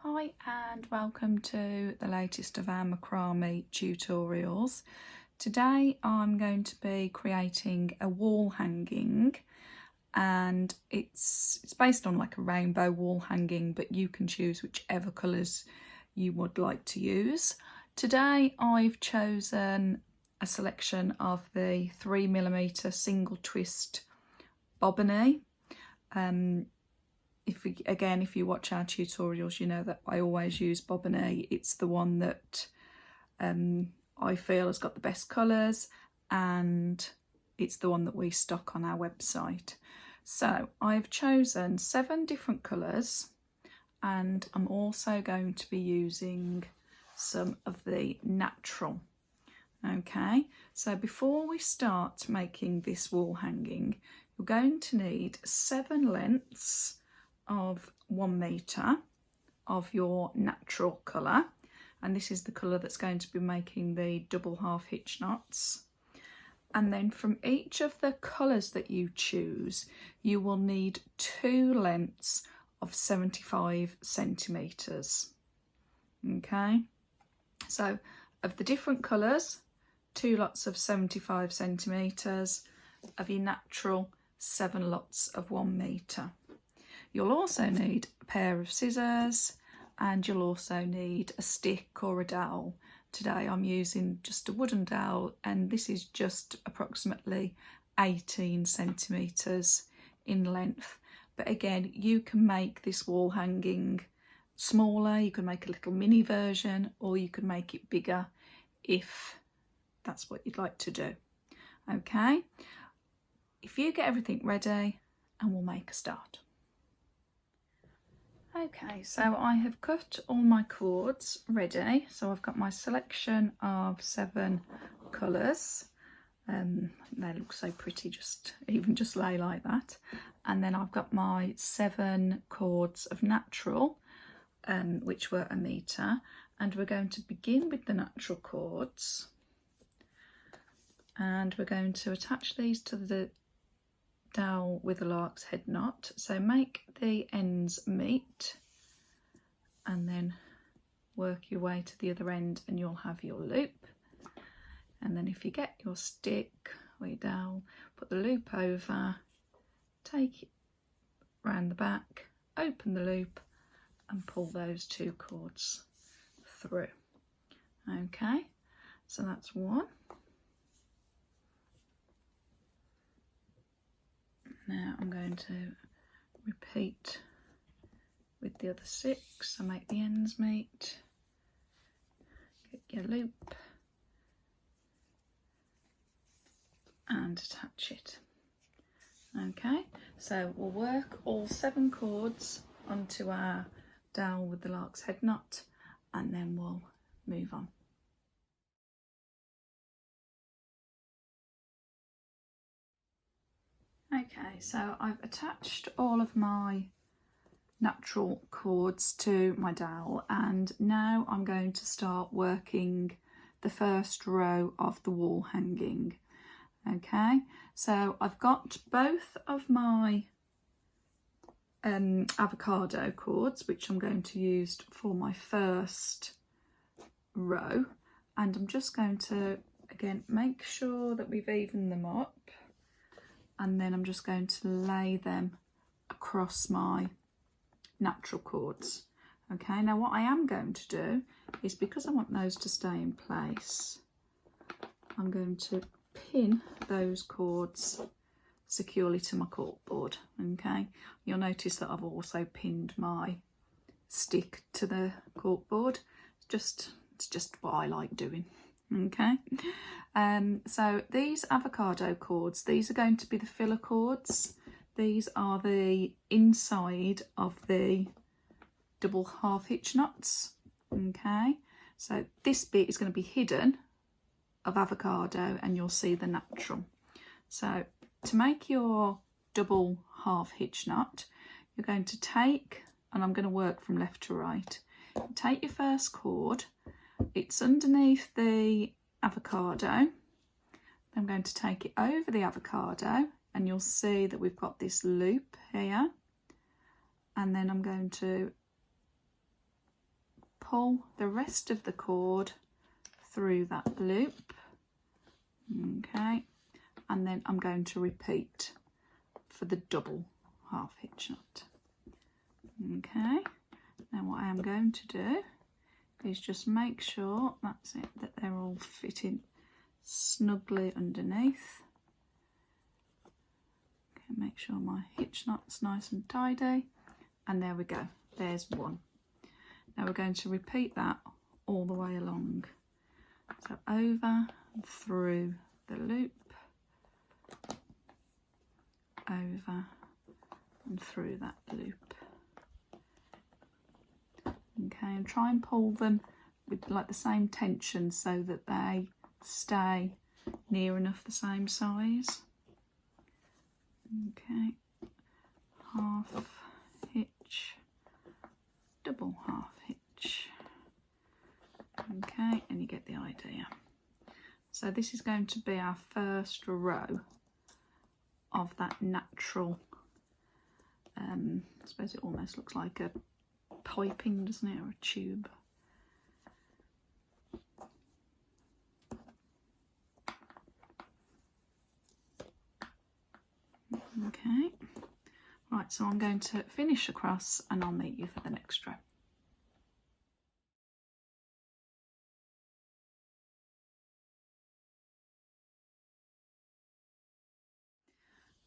Hi and welcome to the latest of our macrame tutorials. Today I'm going to be creating a wall hanging, and it's based on like a rainbow wall hanging, but you can choose whichever colours you would like to use. Today I've chosen a selection of the 3mm single twist bobbiny. If you watch our tutorials, you know that I always use bobbiny. It's the one that I feel has got the best colours, and it's the one that we stock on our website. So I've chosen 7 different colours, and I'm also going to be using some of the natural. Okay, so before we start making this wall hanging, you're going to need 7 lengths of 1 metre of your natural colour, and this is the colour that's going to be making the double half hitch knots. And then from each of the colours that you choose, you will need 2 lengths of 75 centimetres. Okay, so of the different colours, 2 lots of 75 centimetres, of your natural 7 lots of 1 metre. You'll also need a pair of scissors, and you'll also need a stick or a dowel. Today I'm using just a wooden dowel, and this is just approximately 18 centimetres in length. But again, you can make this wall hanging smaller, you can make a little mini version, or you can make it bigger if that's what you'd like to do. Okay, if you get everything ready, and we'll make a start. Okay, so I have cut all my cords ready. So I've got my selection of 7 colours. They look so pretty, just lay like that. And then I've got my 7 cords of natural, which were 1 metre. And we're going to begin with the natural cords. And we're going to attach these to the dowel with a lark's head knot. So make the ends meet and then work your way to the other end, and you'll have your loop. And then if you get your stick or your dowel, put the loop over, take it round the back, open the loop and pull those 2 cords through. Okay, so that's 1. Now I'm going to repeat with the other 6, so make the ends meet, get your loop and attach it. Okay, so we'll work all 7 cords onto our dowel with the lark's head knot, and then we'll move on. Okay, so I've attached all of my natural cords to my dowel, and now I'm going to start working the first row of the wall hanging. Okay, so I've got both of my avocado cords, which I'm going to use for my first row, and I'm just going to again make sure that we've evened them up, and then I'm just going to lay them across my natural cords. Okay, now what I am going to do is, because I want those to stay in place, I'm going to pin those cords securely to my corkboard. Okay, you'll notice that I've also pinned my stick to the corkboard. It's just what I like doing. Okay, so these avocado cords, these are going to be the filler cords. These are the inside of the double half hitch knots. Okay, so this bit is going to be hidden of avocado, and you'll see the natural. So to make your double half hitch knot, you're going to take, and I'm going to work from left to right, take your first cord, it's underneath the avocado. I'm going to take it over the avocado, and you'll see that we've got this loop here, and then I'm going to pull the rest of the cord through that loop. Okay, and then I'm going to repeat for the double half hitch knot. Okay, now what I am going to do is just make sure, that's it, that they're all fitting snugly underneath. Okay, make sure my hitch knot's nice and tidy, and there we go, there's one. Now we're going to repeat that all the way along. So over and through the loop, over and through that loop. Okay, and try and pull them with like the same tension so that they stay near enough the same size. Okay, half hitch, double half hitch. Okay, and you get the idea. So this is going to be our first row of that natural, I suppose it almost looks like a piping, doesn't it, or a tube. Okay, right, so I'm going to finish across and I'll meet you for the next row.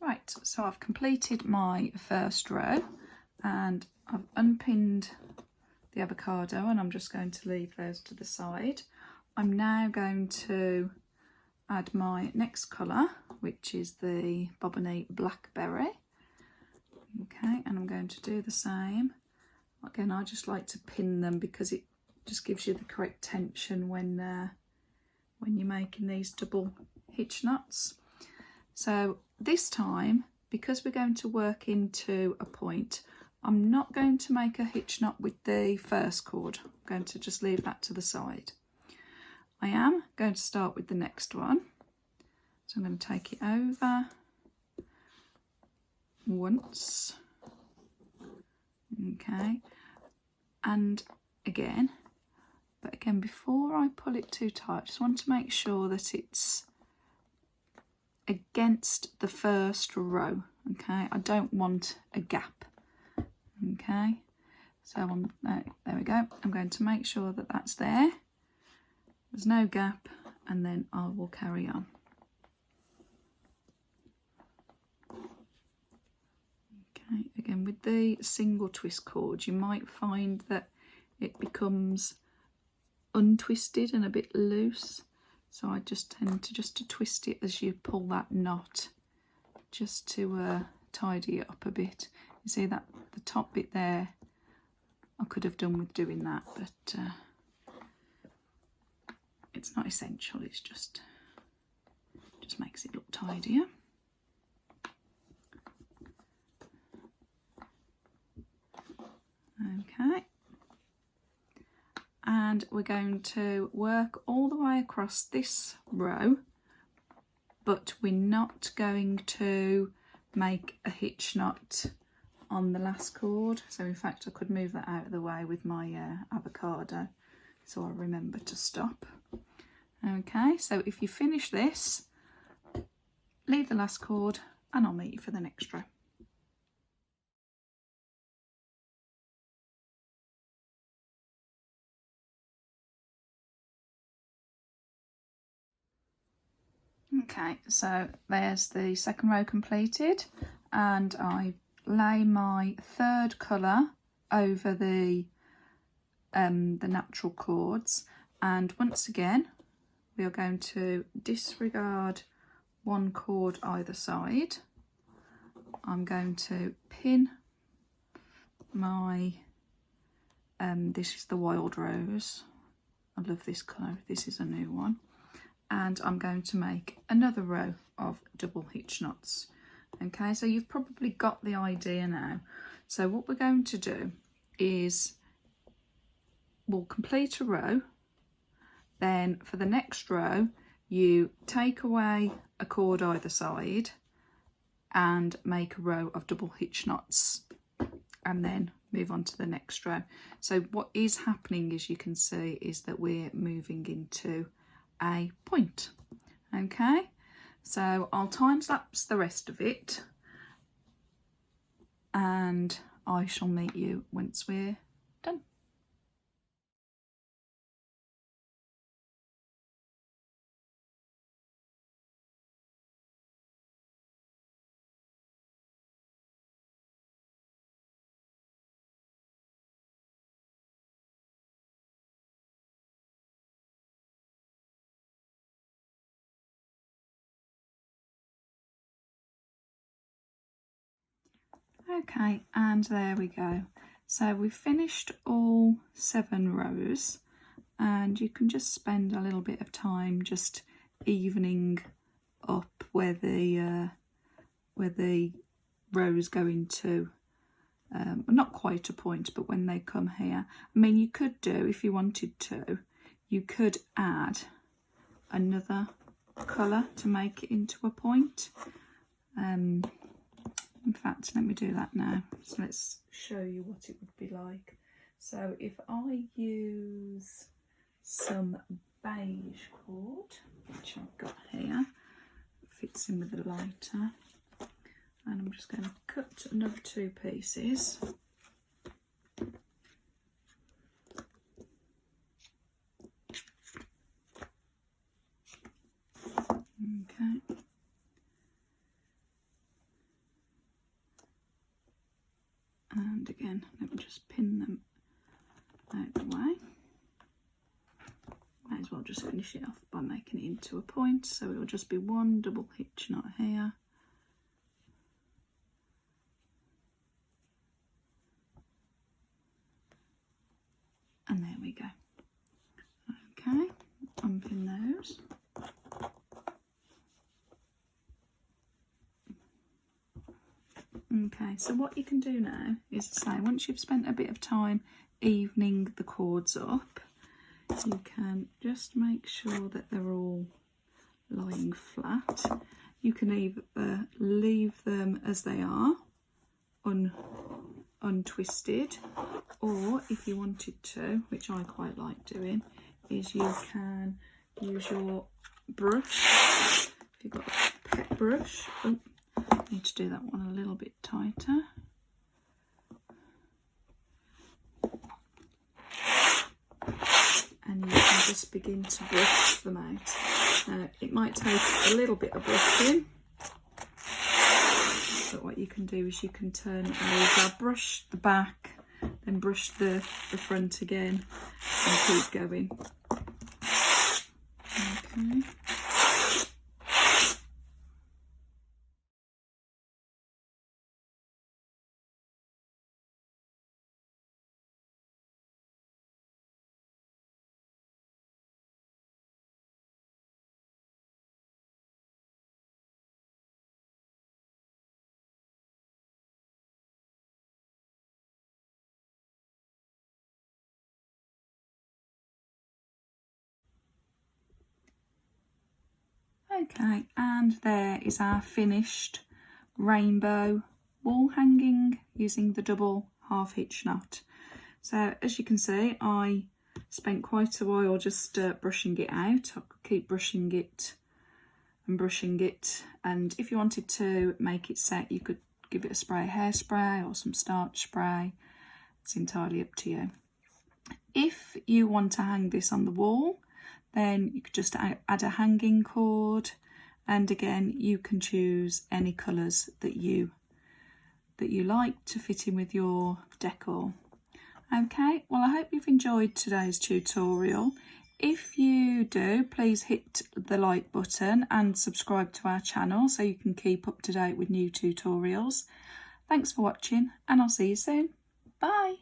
Right, so I've completed my first row and I've unpinned the avocado and I'm just going to leave those to the side. I'm now going to add my next colour, which is the Bobonite Blackberry. Okay, and I'm going to do the same. Again, I just like to pin them because it just gives you the correct tension when you're making these double hitch knots. So this time, because we're going to work into a point, I'm not going to make a hitch knot with the first cord. I'm going to just leave that to the side. I am going to start with the next one. So I'm going to take it over once. Okay, and again, but again, before I pull it too tight, I just want to make sure that it's against the first row. Okay, I don't want a gap. Okay, so there we go. I'm going to make sure that that's there. There's no gap, and then I will carry on. Okay, again with the single twist cord, you might find that it becomes untwisted and a bit loose. So I just tend to twist it as you pull that knot, just to tidy it up a bit. You see that the top bit there, I could have done with doing that, but it's not essential. It's just makes it look tidier. Okay. And we're going to work all the way across this row, but we're not going to make a hitch knot on the last cord. So in fact I could move that out of the way with my avocado so I remember to stop. Okay, so if you finish this, leave the last cord and I'll meet you for the next row. Okay, so there's the second row completed, and I lay my third colour over the natural cords, and once again we are going to disregard one cord either side. I'm going to pin my this is the Wild Rose. I love this colour, this is a new one. And I'm going to make another row of double hitch knots. Okay, so you've probably got the idea now. So what we're going to do is we'll complete a row, then for the next row you take away a cord either side and make a row of double hitch knots, and then move on to the next row. So what is happening, as you can see, is that we're moving into a point. Okay, so I'll time lapse the rest of it and I shall meet you once we're done. Okay, and there we go. So we've finished all 7 rows, and you can just spend a little bit of time just evening up where the rows go into, not quite a point, but when they come here. I mean, you could do, if you wanted to, you could add another colour to make it into a point. In fact, let me do that now. So let's show you what it would be like. So if I use some beige cord, which I've got here, fits in with the lighter, and I'm just going to cut another 2 pieces. Okay. And again, let me just pin them out the way. Might as well just finish it off by making it into a point. So it will just be 1 double hitch knot here. And there we go. Okay, unpin those. Okay, so what you can do now is to say, once you've spent a bit of time evening the cords up, you can just make sure that they're all lying flat. You can either leave them as they are, untwisted, or if you wanted to, which I quite like doing, is you can use your brush. If you've got a pet brush, need to do that one a little bit tighter. And you can just begin to brush them out. Now, it might take a little bit of brushing, but what you can do is you can turn it over, brush the back, then brush the front again, and keep going. Okay. Okay, and there is our finished rainbow wall hanging using the double half hitch knot. So as you can see, I spent quite a while just brushing it out. I could keep brushing it, and if you wanted to make it set, you could give it a spray of hairspray or some starch spray. It's entirely up to you. If you want to hang this on the wall, then you could just add a hanging cord, and again you can choose any colours that you like to fit in with your decor. Okay, well, I hope you've enjoyed today's tutorial. If you do, please hit the like button and subscribe to our channel so you can keep up to date with new tutorials. Thanks for watching, and I'll see you soon. Bye.